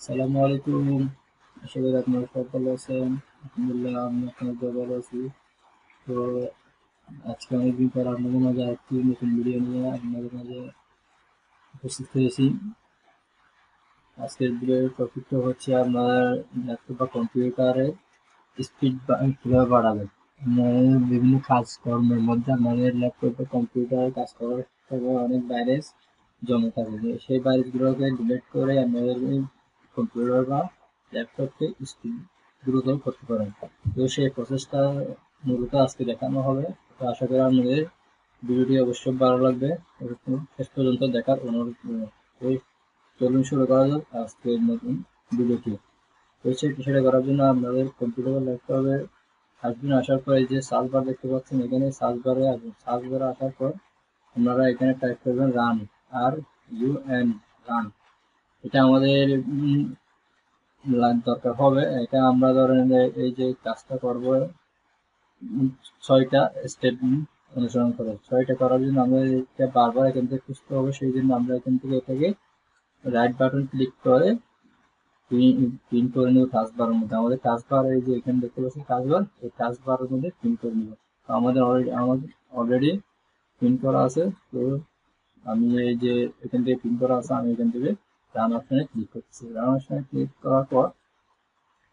সালামু আলাইকুম। আশা করি আপনারা সব ভালো আছেন। আলহামদুলিল্লাহ আমি আপনাদের দোয়ায় ভালো আছি। তো আজকে অনেকদিন পর আপনাদের মাঝে আরেকটি নতুন ভিডিও নিয়ে আপনাদের মাঝে উপস্থিত হয়েছি। আজকের ভিডিওর টপিকটা হচ্ছে আপনার ল্যাপটপ বা কম্পিউটারের স্পিড কীভাবে বাড়াবেন। আপনাদের বিভিন্ন কাজকর্মের মধ্যে আপনাদের ল্যাপটপ বা কম্পিউটারে কাজ করার সময় অনেক ভাইরাস জমে থাকে, সেই ভাইরাসগুলোকে ডিলিট করে আপনাদের কম্পিউটার বা ল্যাপটপকে স্পিড দ্রুত করতে পারেন। তো সেই প্রসেসটা মূলত আজকে দেখানো হবে। তো আশা করি আপনাদের ভিডিওটি অবশ্যই ভালো লাগবে, শেষ পর্যন্ত দেখার অনুরোধ করব। তো চলুন শুরু করা যাক আজকের নতুন ভিডিওটি। তো সেটা করার জন্য আপনাদের কম্পিউটার বা ল্যাপটপে আসবেন। আসার পর এই যে সার্চ বার দেখতে পাচ্ছেন, এখানে সার্চ বারে আসবেন। সার্চ বারে আসার পর আপনারা এখানে টাইপ করবেন run, are U N, run. এটা আমাদের দরকার হবে। এটা আমরা ধরেন এই যে কাজটা করবো 6টা স্টেপ অনুসরণ করে। 6টা করার জন্য আমাদের এটা বারবার এখান থেকে খুঁজতে হবে, সেই জন্য আমরা এখান থেকে এটাকে রাইট বাটন ক্লিক করে পিন করে নিব টাস্কবারের মধ্যে। আমাদের টাস্কবার এই যে এখানে দেখতে পাচ্ছি টাস্কবার, এই টাস্কবারের মধ্যে পিন করে নিব। তো আমাদের অলরেডি পিন করা আছে। তো আমি এই যে এখান থেকে পিন করা আছে, আমি এখান থেকে রান অপশনে ক্লিক করতেছি। রান অপশনে ক্লিক করার পর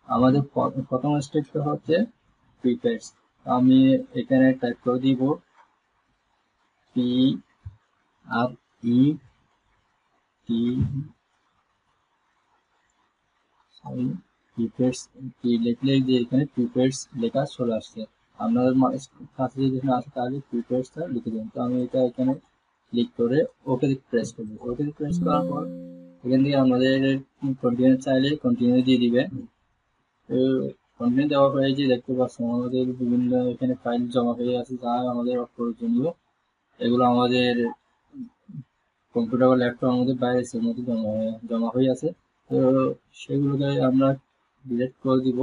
আমাদের প্রথম স্টেপটা হচ্ছে প্রিপেয়ার্স। আমি এখানে টাইপ করে দিব পি আর ই টি প্রিপেয়ার্স কি লিখলে যে এখানে প্রিপেয়ার্স লেখা চলে আসছে। আপনাদের কাছে যদি এখানে আসে তাহলে প্রিপেয়ার্সটা লিখে দেবেন। তো আমি এটা এখানে ক্লিক করে ওকে প্রেস করবো। ওকে প্রেস করার পর এখান থেকে আমাদের কন্টিনিউ চাইলে কন্টিনিউ দিয়ে দিবে। তো কন্টিনিউ দেওয়ার পরে যে দেখতে পাচ্ছেন আমাদের বিভিন্ন এখানে ফাইল জমা হয়ে আছে, যা আমাদের প্রয়োজনীয়। এগুলো আমাদের কম্পিউটার বা ল্যাপটপের মধ্যে ভাইরাসের মধ্যে জমা হয়ে আছে। তো সেগুলোকে আমরা ডিলিট করে দিব।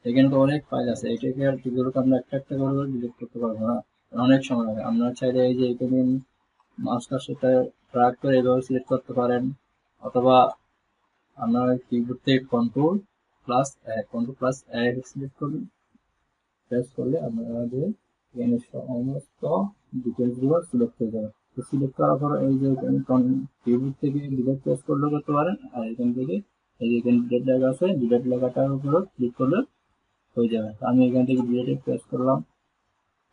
এখানে তো অনেক ফাইল আছে, এটাকে আর এগুলোকে আমরা একটা একটা করে ডিলিট করতে পারবো না, অনেক সময় লাগে। আপনারা চাইলে এই যে এখানে মাউস কার্সারটা ড্র্যাগ করে এভাবে সিলেক্ট করতে পারেন, অথবা আপনারা কিবোর্ড থেকে কন্ট্রোল প্লাস সিলেক্ট করুন। প্রেস করলে আমাদের এখানে সমস্ত ডিটেলস গুলো সিলেক্ট হয়ে যাবে। তো সিলেক্ট করার পর এই যে কিবোর্ড থেকে ডিলেট প্রেস করলে করতে পারেন, আর এখান থেকে এই যে এখানে ডিলেট লেখা আছে, ডিলেট লেখাটার উপরে ক্লিক করলে হয়ে যাবে। তো আমি এখান থেকে ডিলেট প্রেস করলাম।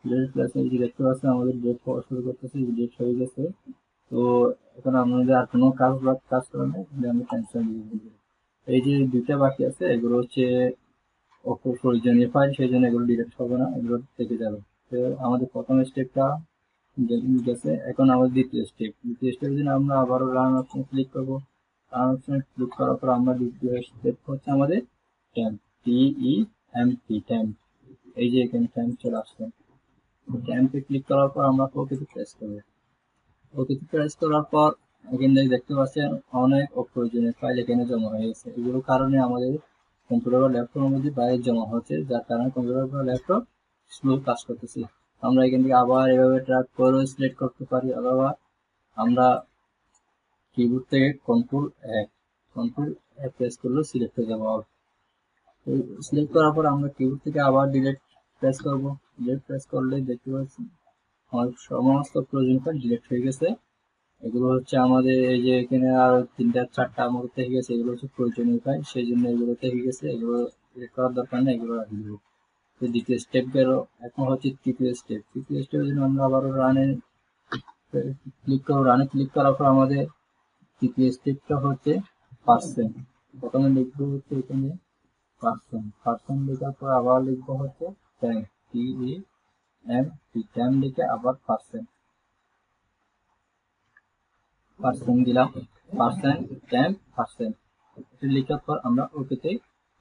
ডিলেট প্রেস এই যে দেখতে পাচ্ছেন আমাদের ডিলেট হওয়া শুরু করতেছে, ডিলেট হয়ে গেছে। তো এখন আমাদের আর কোনো কাজ করে না, আমি ক্যান্সেল দিয়ে দিব। এই যে দুইটা বাকি আছে, এগুলো হচ্ছে প্রয়োজনীয় ফাইল, সেই জন্য এগুলো ডিলিট হবে না, এগুলো থেকে যাবে। তো আমাদের প্রথম স্টেপটা গেছে। এখন আমাদের দ্বিতীয় স্টেপের জন্য আমরা আবারও রান অপশন ক্লিক করবো। রান অপশন ক্লিক করার পর আমরা দ্বিতীয় স্টেপ হচ্ছে আমাদের ট্যাম্প, TEMP, ট্যাম্প। এই যে এখানে ট্যাম্প চলে আসছে। ট্যাম্পে ক্লিক করার পর আমরা ওকেতে প্রেস করবো। ওকেতে প্রেস করার পর এখান থেকে দেখতে পাচ্ছেন অনেক অপ্রয়োজনীয় ফাইল এখানে জমা হয়ে গেছে। এগুলোর কারণে আমাদের কম্পিউটার বা ল্যাপটপের মধ্যে বাইরে জমা হচ্ছে, যার কারণে কম্পিউটার বা ল্যাপটপ স্লো কাজ করতেছে। আমরা এখান থেকে আবার এভাবে ট্র্যাক করে সিলেক্ট করতে পারি, অথবা আমরা কিবোর্ড থেকে কন্ট্রোল প্রেস করলে সিলেক্ট হয়ে যাবো। সিলেক্ট করার পর আমরা কিবোর্ড থেকে আবার ডিলিট প্রেস করবো। ডিলিট প্রেস করলে দেখতে পাচ্ছি আমার সমস্ত প্রয়োজনীয় ফাইল ডিলিট হয়ে গেছে। এগুলো হচ্ছে আমাদের এই যে এখানে আর 3টা 4টা মতো থেকে গেছে, এগুলো হচ্ছে প্রয়োজনীয় ফাইল, সেই জন্য এগুলো থেকে গেছে। এগুলো ডিলিট করার দরকার নেই, এগুলো রাখি দেবো। তো দ্বিতীয় স্টেপ গেল। এখন হচ্ছে তৃতীয় স্টেপের জন্য আমরা আবারও রানে ক্লিক করবো। রানে ক্লিক করার পর আমাদের তৃতীয় স্টেপটা হচ্ছে পার্সেন্ট। প্রথমে লিখবো হচ্ছে এখানে পার্সেন্ট লেখার পর আবার লিখবো হচ্ছে ট্যাম্প, ট্যাম্প লিখে আবার পার্সেন্ট দিলাম। পার্সেন্ট এটা লেখার পর আমরা ওকেতে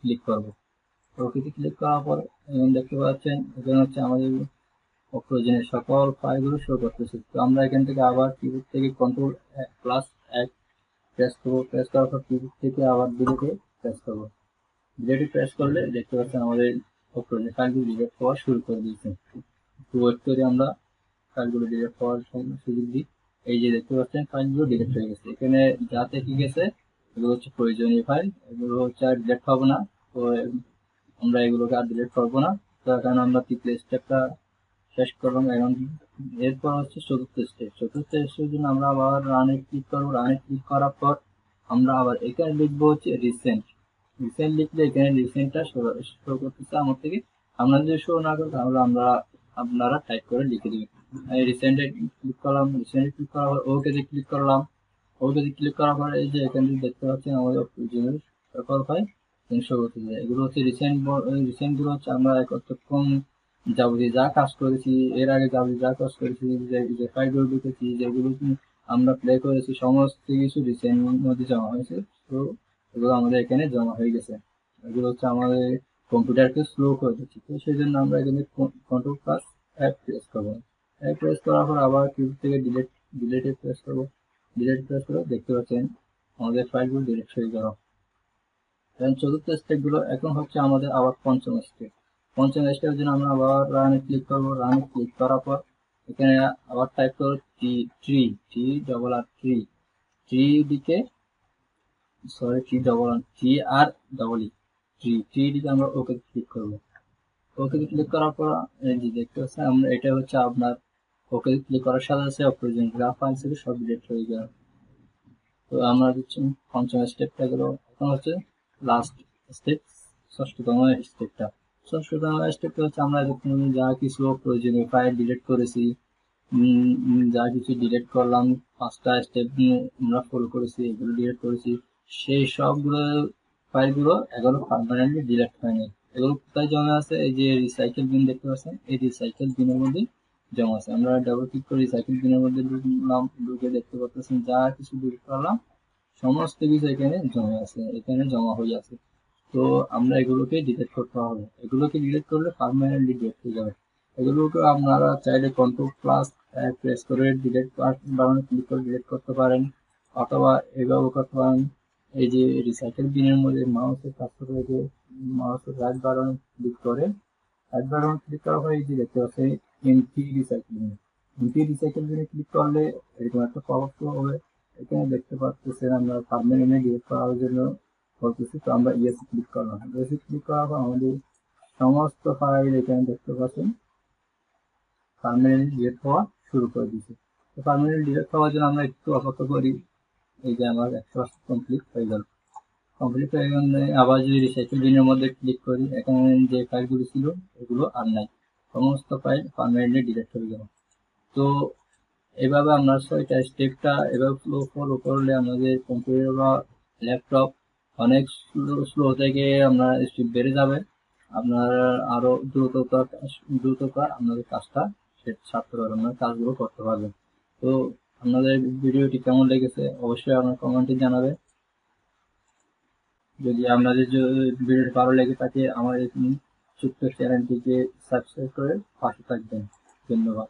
ক্লিক করবো। ওকেতে ক্লিক করার পর দেখতে পাচ্ছেন এখানে হচ্ছে আমাদের অপ্রয়োজনীয় সকল ফাইলগুলো শো করতেছে। তো আমরা এখান থেকে আবার কিবোর্ড থেকে কন্ট্রোল+1 প্রেস করবো। প্রেস করার পর কিবোর্ড থেকে আবার ডিলিটে প্রেস করবো। ডিলিটে প্রেস করলে দেখতে পাচ্ছেন আমাদের অপ্রয়োজনীয় ফাইলগুলো ডিলিট হওয়া শুরু করে দিয়েছে। একটু ওয়েট করে আমরা ফাইলগুলো ডিলিট হওয়ার সুযোগ দিই। এই যে দেখতে পাচ্ছেন ফাইলগুলো ডিলিট হয়ে গেছে। এখানে যা থেকে গেছে এগুলো হচ্ছে প্রয়োজনীয় ফাইল, এগুলো হচ্ছে আর ডিলিট হবে না। তো আমরা এগুলোকে আর ডিলিট করবো না। তো এখন আমরা তৃতীয় স্টেপটা শেষ করলাম। এখন এরপর হচ্ছে চতুর্থ স্টেপ। চতুর্থ স্টেপের জন্য আমরা আবার রানে ক্লিক করবো। রানে ক্লিক করার পর আমরা আবার এখানে লিখবো হচ্ছে রিসেন্ট। রিসেন্ট লিখলে এখানে রিসেন্টটা শো করতেছে আমার থেকে। আমরা যদি শো না করি তাহলে আপনারা টাইপ করে লিখে দেবেন। রিসেন্টে ক্লিক করলাম, রিসেন্টে ক্লিক করার পর ওকেতে ক্লিক করলাম। ওকেতে ক্লিক করার পরে এই যে এখানে দেখতে পাচ্ছেন আমাদের প্রয়োজনীয় সকল ফাইল শো করতেছে। এগুলো হচ্ছে রিসেন্ট গুলো হচ্ছে আমরা কতক্ষণ যাবতীয় যা কাজ করেছি, এর আগে যাবতীয় যা কাজ করেছি, যে ফাইলগুলো লিখেছি, যেগুলো আমরা প্লে করেছি, সমস্ত কিছু রিসেন্ট মধ্যে জমা হয়েছে। তো এগুলো আমাদের এখানে জমা হয়ে গেছে। এগুলো হচ্ছে আমাদের কম্পিউটারকে স্লো করে দিচ্ছে। তো সেই জন্য আমরা এখানে কন্ট্রোল প্লাস অ্যাপ প্রেস করবো। অ্যাপ প্রেস করার পর আবার কিবোর্ড থেকে ডিলিটে প্রেস করবো। ডিলিট প্রেস করে দেখতে পাচ্ছেন আমাদের ফাইলগুলো ডিলিট হয়ে গেল। এখন চতুর্থ স্টেপ গুলো এখন হচ্ছে আমাদের আবার পঞ্চম স্টেপ। পঞ্চম স্টেপের জন্য আমরা আবার রানে ক্লিক করবো। রানে ক্লিক করার পর এখানে আবার টাইপ করবো ট্রি দিকে ট্রি দিকে আমরা ওকে ক্লিক করবো। ওকে ক্লিক করার পর এই যে দেখতে পাচ্ছেন আমরা এটা হচ্ছে আপনার ওকে ক্লিক করার সাথে সাথে অপ্রয়োজনীয় গ্রাফ ফাইল ছিল সব ডিলিট হয়ে গেল। তো আমরা দিচ্ছি পঞ্চম স্টেপটা গেল। এখন হচ্ছে লাস্ট স্টেপ, ষষ্ঠতম স্টেপটা। ষষ্ঠতম স্টেপটা হচ্ছে আমরা যা কিছু প্রয়োজনীয় ফাইল ডিলিট করেছি, যা কিছু ডিলিট করলাম, 5টা স্টেপ আমরা ফলো করেছি, এগুলো ডিলিট করেছি, সেই সবগুলো ফাইলগুলো এগুলো পার্মানেন্টলি ডিলিট হয়নি। এগুলো কোথায় জমা আছে? এই যে রিসাইকেল বিন দেখতে পাচ্ছেন, এই রিসাইকেল বিনের মধ্যে জমা আছে। আমরা ডাবল ক্লিক করে রিসাইকেল বিনের মধ্যে ঢুকে দেখতে পাচ্ছেন যা কিছু ডিলিট করলাম সমস্ত কিছু এখানে জমা আছে, এখানে জমা হয়ে আছে। তো আমরা এগুলোকে ডিলিট করতে হবে। এগুলোকে ডিলিট করলে পার্মানেন্টলি ডিলিট হয়ে যাবে। এগুলোকে আপনারা চাইলে কন্ট্রোল প্লাস প্রেস করে ডিলিট বাটনে ক্লিক করে ডিলিট করতে পারেন, অথবা এভাবে করতে পারেন। এই যে রিসাইকেল বিনের মধ্যে মাউসের কাছে রেখে মাউসের রাইট বাটনে ক্লিক করে করার পরে এই যে দেখতে পাচ্ছেন empty recycle bin. Empty recycle বিনে ক্লিক করলে এরকম একটা পপআপ হবে। এখানে দেখতে পাচ্ছেন আমরা পার্মানেন্টলি ডিলিট করার জন্য বলতেছি। তো আমরা ইয়েস ক্লিক করলাম। ইয়েস ক্লিক করার পর আমাদের সমস্ত ফাইল এখানে দেখতে পাচ্ছেন পার্মানেন্টলি ডিলিট হওয়া শুরু করে দিয়েছে। তো পার্মানেন্টলি ডিলিট হওয়ার জন্য আমরা একটু অপেক্ষা করি। এই যে আমার 100% কমপ্লিট হয়ে গেল। কমপ্লিট হয়ে গেলে আবার যদি রিসাইকেল বিনের মধ্যে ক্লিক করি, এখানে যে ফাইলগুলো ছিল এগুলো আর নাই, সমস্ত ফাইল পার্মানেন্টলি ডিলিট হয়ে গেল। তো এভাবে আমরা 6টা স্টেপটা এভাবে ফলো করলে আমাদের কম্পিউটার বা ল্যাপটপ অনেক স্লো থেকে আমরা স্পিড বেড়ে যাবে। আপনার আরো দ্রুততা আপনাদের কাজটা সারতে পারবেন, মানে কাজগুলো করতে পারবেন। তো আপনাদের ভিডিওটি কেমন লেগেছে অবশ্যই আপনার কমেন্টে জানাবেন। যদি আপনাদের ভিডিওটি ভালো লেগে থাকে আমার এই ছোট্ট চ্যানেলটিকে সাবস্ক্রাইব করে পাশে থাকবেন। ধন্যবাদ।